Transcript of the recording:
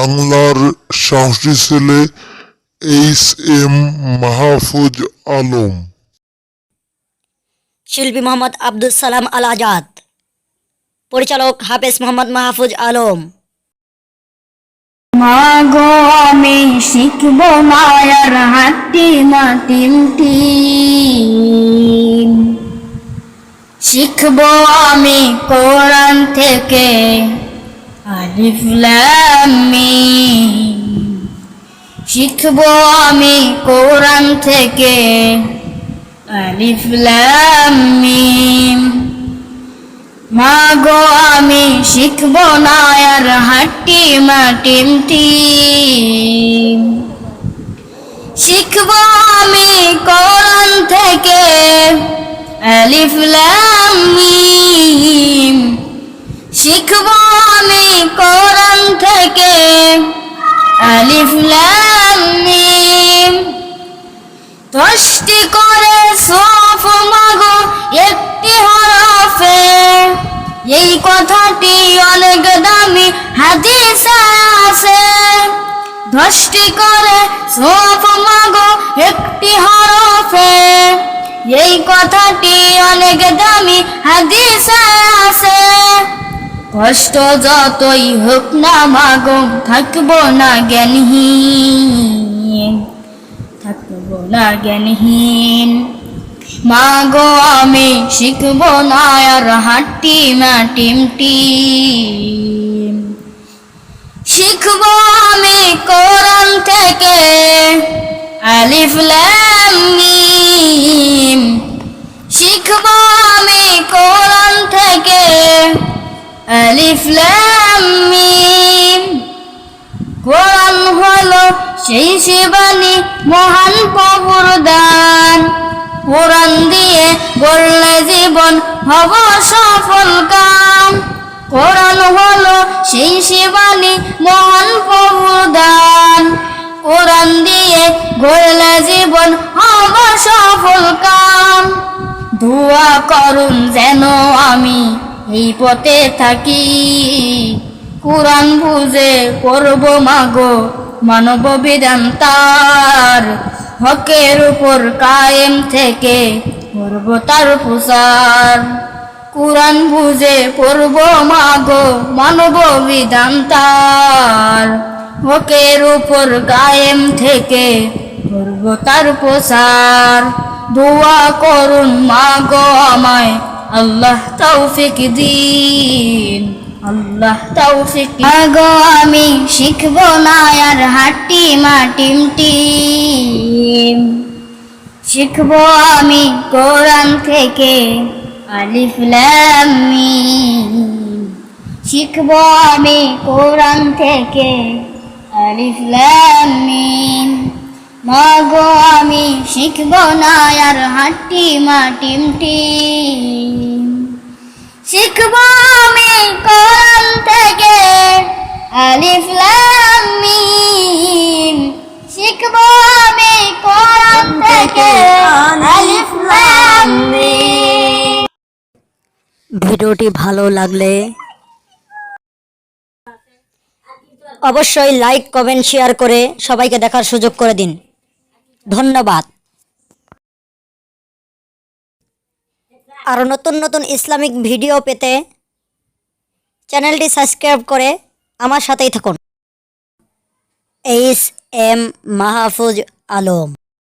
বাংলার সাহসী ছেলে এইচ.এম. মাহফুজ আলম, শিল্পী মোহাম্মদ আব্দুল সালাম আল আজাদ, পরিচালক হাফেজ মোহাম্মদ মাহফুজ আলম। মাগো আমি শিখব মায়ার হাট্টি মাটিম টিম, শিখব আমি কোরআন থেকে আলিফ লাম মিম, শিখব আমি কোরআন থেকে আলিফ লাম মিম। মাগো আমি শিখব না আর হাট্টি মাটিম টিম, শিখব আমি কোরআন থেকে আলিফ লাম মিম, শিখব আমি কোরআন থেকে আলিফ লাম মিম। 10টি করে সফ মাগো একটি হরফে, এই কথাটি অনেক দামি হাদিসে আছে। 10টি করে সফ মাগো একটি হরফে, এই কথাটি অনেক দামি হাদিসে আছে। কষ্ট যতই হোক না মাগো থাকবো না জ্ঞানহীন, থাকবো না জ্ঞানহীন। মাগো আমি শিখব না আর হাট্টি মাটিম টিম, শিখব আমি কোরআন থেকে আলিফ লাম মিম, শিখব আমি কোরআন থেকে আলিফ লাম মিম। কোরআন হলো সেই শিবানী মহান প্রভুর দান, কোরআন দিয়ে গড়লে জীবন হব সফল কাম। কোরআন হলো সেই শিবানী মহান প্রভুর দান, কোরআন দিয়ে গড়লে জীবন হব সফল কাম। দোয়া করুন যেন আমি এই পথে থাকি, কোরআন বুঝে করব মাগো মানব বিধান তার, হকের উপর কায়েম থেকে করব তার প্রচার। কোরআন বুঝে করব মাগো মানব বিধান তার, হকের উপর কায়েম থেকে করব তার প্রচার। দোয়া করুন মাগো আমায় আল্লাহ তৌফিক দিন, আল্লাহ তৌফিক। মাগো আমি শিখব না আর হাট্টি মাটিম টিম, শিখব আমি কোরআন থেকে আলিফ লাম মিম, শিখব আমি কোরআন থেকে আলিফ লাম মিম। মাগো আমি শিখব না আর হাট্টি মাটিম টিম, শিখব আমি কোরআন থেকে আলিফ লাম মিম, শিখব আমি কোরআন থেকে আলিফ লাম মিম। ভিডিওটি ভালো লাগলে অবশ্যই লাইক, কমেন্ট, শেয়ার করে সবাইকে দেখার সুযোগ করে দিন। ধন্যবাদ। আরও নতুন নতুন ইসলামিক ভিডিও পেতে চ্যানেলটি সাবস্ক্রাইব করে আমার সাথেই থাকুন। এইচ.এম. মাহফুজ আলম।